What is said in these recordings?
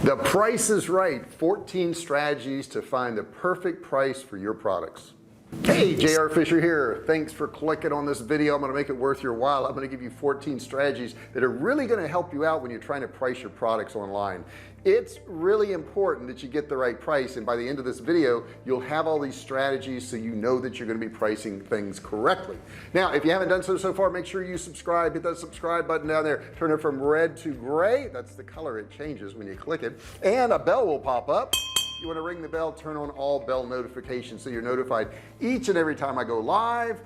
The Price is Right, 14 strategies to find the perfect price for your products. Hey, JR Fisher here. Thanks for clicking on this video. I'm going to make it worth your while. I'm going to give you 14 strategies that are really going to help you out when you're trying to price your products online. It's really important that you get the right price, and by the end of this video you'll have all these strategies so you know that you're going to be pricing things correctly. Now if you haven't done so far, make sure you subscribe. Hit that subscribe button down there, turn it from red to gray. That's the color it changes when you click it, and a bell will pop up. You want to ring the bell, turn on all bell notifications so you're notified each and every time I go live,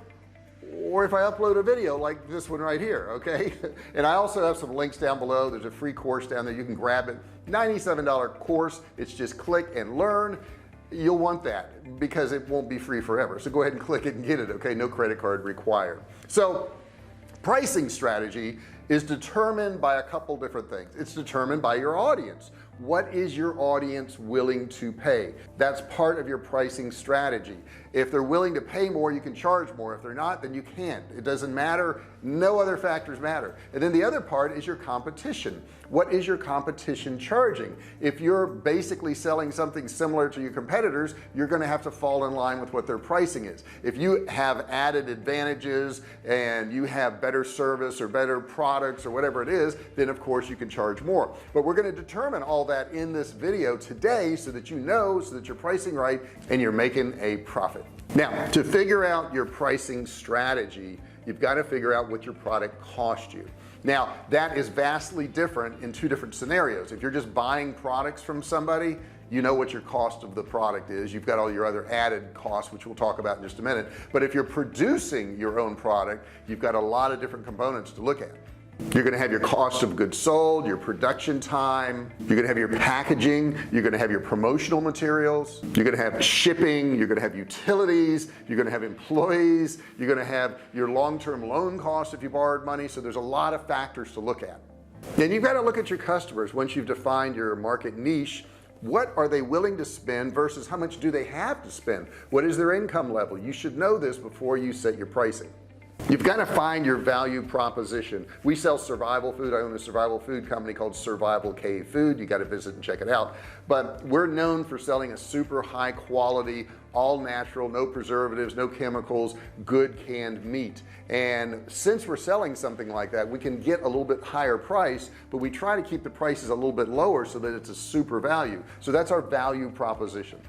or if I upload a video like this one right here. Okay. And I also have some links down below. There's a free course down there, you can grab it. $97 course. It's just click and learn. You'll want that because it won't be free forever, so go ahead and click it and get it. Okay, no credit card required. So pricing strategy is determined by a couple different things. It's determined by your audience. What is your audience willing to pay? That's part of your pricing strategy. If they're willing to pay more, you can charge more. If they're not, then you can't. It doesn't matter. No other factors matter. And then the other part is your competition. What is your competition charging? If you're basically selling something similar to your competitors, you're going to have to fall in line with what their pricing is. If you have added advantages and you have better service or better products or whatever it is, then of course you can charge more. But we're going to determine all that in this video today so that you know, so that you're pricing right and you're making a profit. Now to figure out your pricing strategy, you've got to figure out what your product cost you. Now that is vastly different in two different scenarios. If you're just buying products from somebody, you know what your cost of the product is. You've got all your other added costs, which we'll talk about in just a minute. But if you're producing your own product, you've got a lot of different components to look at. You're going to have your cost of goods sold, your production time, you're going to have your packaging, you're going to have your promotional materials, you're going to have shipping, you're going to have utilities, you're going to have employees, you're going to have your long-term loan costs if you borrowed money. So there's a lot of factors to look at. And you've got to look at your customers. Once you've defined your market niche, what are they willing to spend versus how much do they have to spend? What is their income level? You should know this before you set your pricing. You've got to find your value proposition. We sell survival food. I own a survival food company called Survival K Food. You got to visit and check it out. But we're known for selling a super high quality, all natural, no preservatives, no chemicals, good canned meat. And since we're selling something like that, we can get a little bit higher price, but we try to keep the prices a little bit lower so that it's a super value. So that's our value proposition.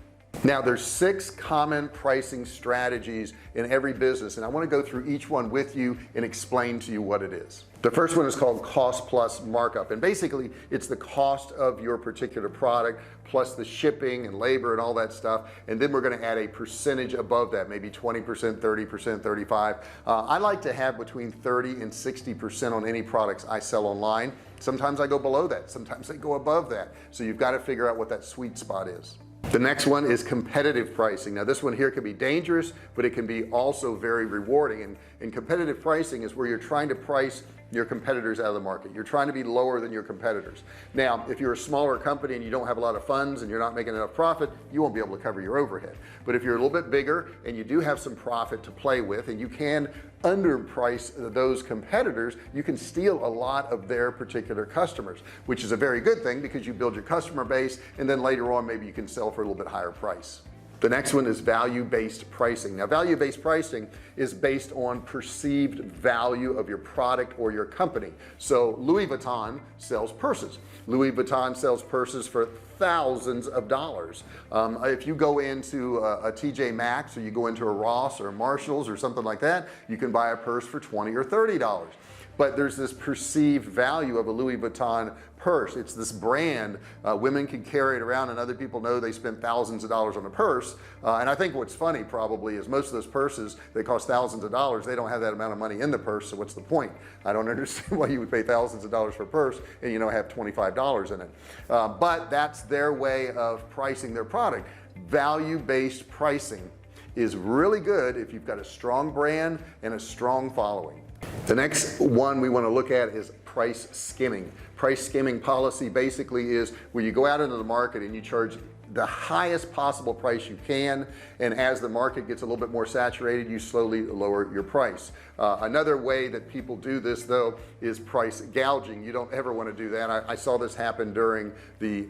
Now there's 6 common pricing strategies in every business, and I want to go through each one with you and explain to you what it is. The first one is called cost plus markup, and basically it's the cost of your particular product plus the shipping and labor and all that stuff, and then we're going to add a percentage above that, maybe 20%, 30%, 35%. I like to have between 30 and 60% on any products I sell online. Sometimes I go below that, sometimes I go above that, so you've got to figure out what that sweet spot is. The next one is competitive pricing. Now this one here can be dangerous, but it can be also very rewarding. And competitive pricing is where you're trying to price your competitors out of the market. You're trying to be lower than your competitors. Now if you're a smaller company and you don't have a lot of funds and you're not making enough profit, you won't be able to cover your overhead. But if you're a little bit bigger and you do have some profit to play with and you can underprice those competitors, you can steal a lot of their particular customers, which is a very good thing because you build your customer base and then later on maybe you can sell for a little bit higher price. The next one is value-based pricing. Now value-based pricing is based on perceived value of your product or your company. So Louis Vuitton sells purses. Louis Vuitton sells purses for thousands of dollars. If you go into a TJ Maxx or you go into a Ross or a Marshalls or something like that, you can buy a purse for $20 or $30. But there's this perceived value of a Louis Vuitton purse. It's this brand. Women can carry it around and other people know they spent thousands of dollars on a purse. And I think what's funny probably is most of those purses, they cost thousands of dollars. They don't have that amount of money in the purse. So what's the point? I don't understand why you would pay thousands of dollars for a purse and you know have $25 in it. But that's their way of pricing their product. Value-based pricing is really good if you've got a strong brand and a strong following. The next one we want to look at is price skimming. Price skimming policy basically is where you go out into the market and you charge the highest possible price you can, and as the market gets a little bit more saturated, you slowly lower your price. Another way that people do this though is price gouging. You don't ever want to do that. I saw this happen during the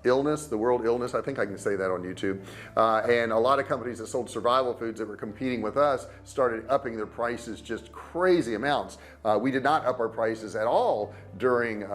the world illness, I think I can say that on YouTube, and a lot of companies that sold survival foods that were competing with us started upping their prices just crazy amounts. We did not up our prices at all during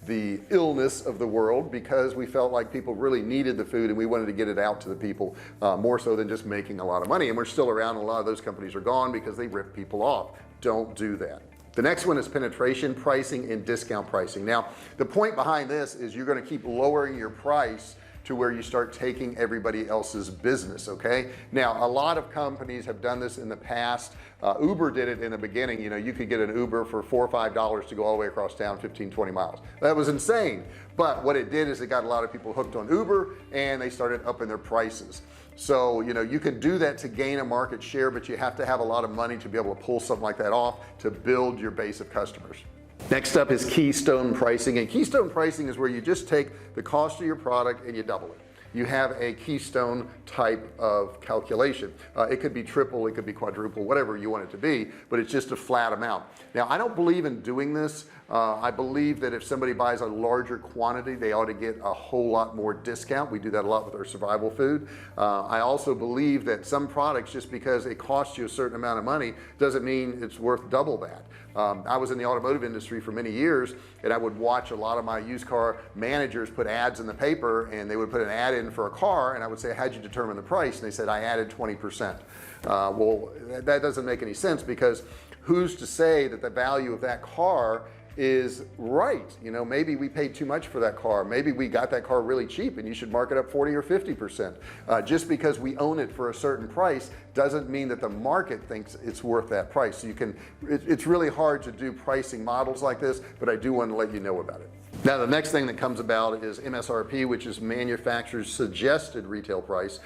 the illness of the world, because we felt like people really needed the food and we wanted to get it out to the people, more so than just making a lot of money. And we're still around, and a lot of those companies are gone because they rip people off. Don't do that. The next one is penetration pricing and discount pricing. Now the point behind this is you're going to keep lowering your price to where you start taking everybody else's business. Okay, now a lot of companies have done this in the past. Uber did it in the beginning. You know, you could get an Uber for $4 or $5 to go all the way across town 15-20 miles. That was insane, but what it did is it got a lot of people hooked on Uber and they started upping their prices. So you know, you can do that to gain a market share, but you have to have a lot of money to be able to pull something like that off to build your base of customers. Next up is keystone pricing, and keystone pricing is where you just take the cost of your product and you double it. You have a keystone type of calculation. It could be triple, it could be quadruple, whatever you want it to be, but it's just a flat amount. Now I don't believe in doing this. I believe that if somebody buys a larger quantity, they ought to get a whole lot more discount. We do that a lot with our survival food. I also believe that some products, just because it costs you a certain amount of money, doesn't mean it's worth double that. I was in the automotive industry for many years, and I would watch a lot of my used car managers put ads in the paper, and they would put an ad in for a car, and I would say, how'd you determine the price? And they said, I added 20%. Well, that doesn't make any sense, because who's to say that the value of that car is right? You know, maybe we paid too much for that car. Maybe we got that car really cheap and you should mark it up 40 or 50%. Just because we own it for a certain price doesn't mean that the market thinks it's worth that price. So you can, it's really hard to do pricing models like this, but I do want to let you know about it. Now the next thing that comes about is MSRP, which is manufacturer's suggested retail price,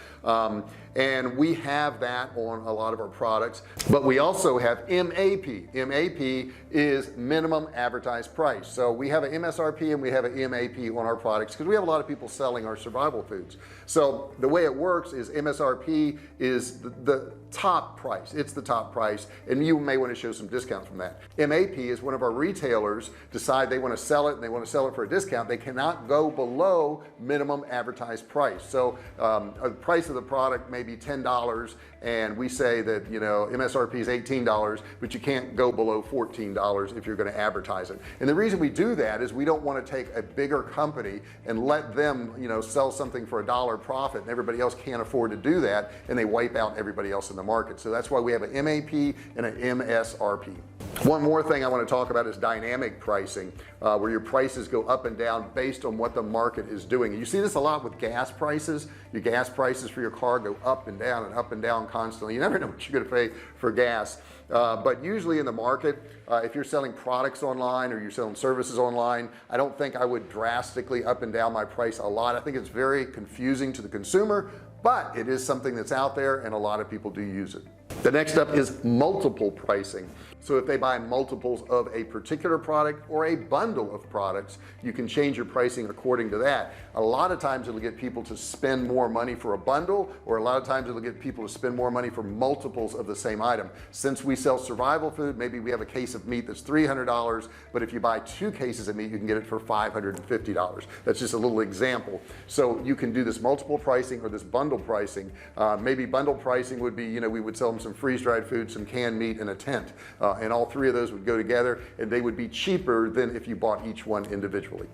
and we have that on a lot of our products, but we also have MAP. MAP is minimum advertised price. So we have an MSRP and we have an MAP on our products because we have a lot of people selling our survival foods. So the way it works is MSRP is the top price. It's the top price, and you may want to show some discounts from that. MAP is when of our retailers decide they want to sell it and they want to sell it for a discount. They cannot go below minimum advertised price. So the price of the product may be $10, and we say that, you know, MSRP is $18, but you can't go below $14 if you're going to advertise it. And the reason we do that is we don't want to take a bigger company and let them, you know, sell something for $1 profit and everybody else can't afford to do that, and they wipe out everybody else in the market. So that's why we have an MAP and an MSRP. One more thing I want to talk about is dynamic pricing, where your prices go up and down based on what the market is doing. And you see this a lot with gas prices. Your gas prices for your car go up and down constantly. You never know what you're going to pay for gas, but usually in the market, if you're selling products online or you're selling services online, I don't think I would drastically up and down my price a lot. I think it's very confusing to the consumer, but it is something that's out there and a lot of people do use it. The next up is multiple pricing. So if they buy multiples of a particular product or a bundle of products, you can change your pricing according to that. A lot of times it'll get people to spend more money for a bundle, or a lot of times it'll get people to spend more money for multiples of the same item. Since we sell survival food, maybe we have a case of meat that's $300, but if you buy 2 cases of meat, you can get it for $550. That's just a little example. So you can do this multiple pricing or this bundle pricing. Maybe bundle pricing would be, you know, we would sell them some freeze-dried food, some canned meat, and a tent, and all 3 of those would go together, and they would be cheaper than if you bought each one individually.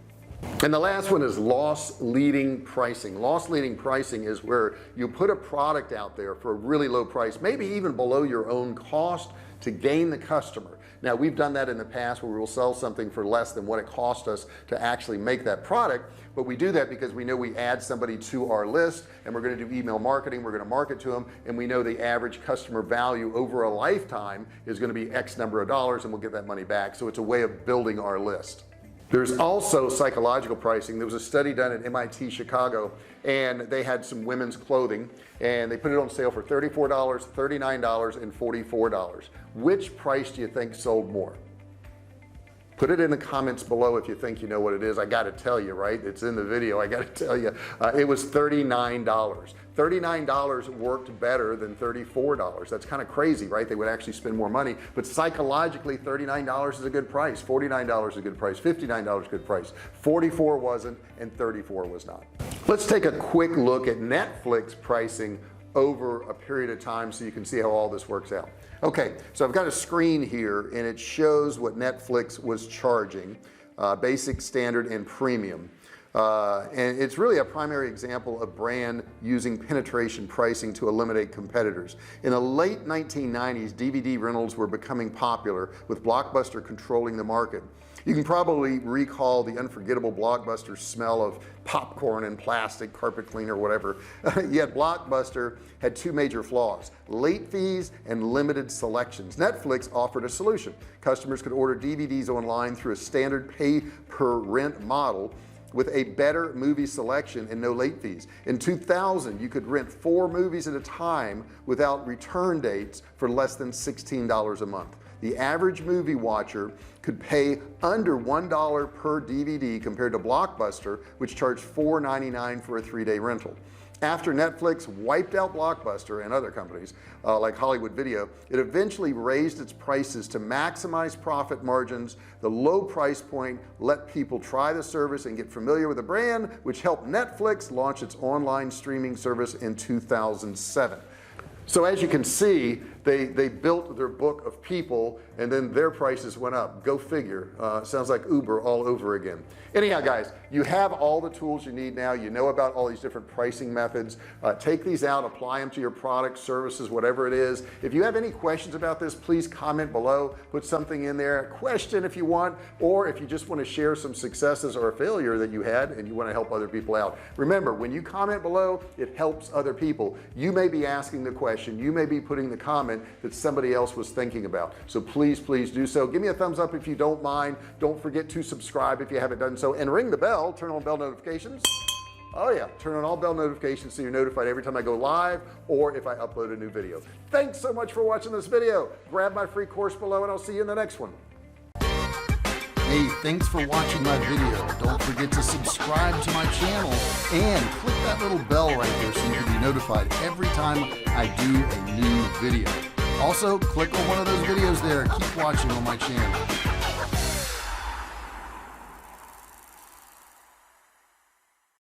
And the last one is loss leading pricing. Loss leading pricing is where you put a product out there for a really low price, maybe even below your own cost, to gain the customer. Now we've done that in the past where we'll sell something for less than what it cost us to actually make that product, but we do that because we know we add somebody to our list, and we're going to do email marketing, we're going to market to them, and we know the average customer value over a lifetime is going to be X number of dollars, and we'll get that money back. So it's a way of building our list. There's also psychological pricing. There was a study done at MIT Chicago, and they had some women's clothing, and they put it on sale for $34, $39, and $44. Which price do you think sold more? Put it in the comments below if you think you know what it is. I got to tell you, right? It's in the video. I got to tell you, it was $39. $39 worked better than $34. That's kind of crazy, right? They would actually spend more money, but psychologically $39 is a good price. $49 is a good price. $59 is a good price. 44 wasn't, and 34 was not. Let's take a quick look at Netflix pricing over a period of time so you can see how all this works out. Okay, so I've got a screen here and it shows what Netflix was charging, basic, standard, and premium. And it's really a primary example of brand using penetration pricing to eliminate competitors. In the late 1990s, DVD rentals were becoming popular, with Blockbuster controlling the market. You can probably recall the unforgettable Blockbuster smell of popcorn and plastic, carpet cleaner, whatever. Yet Blockbuster had two major flaws: late fees and limited selections. Netflix offered a solution. Customers could order DVDs online through a standard pay per rent model with a better movie selection and no late fees. In 2000, you could rent 4 movies at a time without return dates for less than $16 a month. The average movie watcher could pay under $1 per DVD compared to Blockbuster, which charged $4.99 for a 3-day rental. After Netflix wiped out Blockbuster and other companies like Hollywood Video, it eventually raised its prices to maximize profit margins. The low price point let people try the service and get familiar with the brand, which helped Netflix launch its online streaming service in 2007. So as you can see, they built their book of people and then their prices went up. Go figure. Sounds like Uber all over again. Anyhow, guys, you have all the tools you need now. You know about all these different pricing methods. Take these out, apply them to your products, services, whatever it is. If you have any questions about this, please comment below. Put something in there, a question if you want, or if you just want to share some successes or a failure that you had and you want to help other people out. Remember, when you comment below, it helps other people. You may be asking the question, you may be putting the comment that somebody else was thinking about. So please do so. Give me a thumbs up if you don't mind. Don't forget to subscribe if you haven't done so, and ring the bell. Turn on bell notifications. Oh yeah, turn on all bell notifications so you're notified every time I go live or if I upload a new video. Thanks so much for watching this video. Grab my free course below and I'll see you in the next one. Hey, thanks for watching my video. Don't forget to subscribe to my channel and click that little bell right there so you can be notified every time I do a new video. Also, click on one of those videos there. Keep watching on my channel.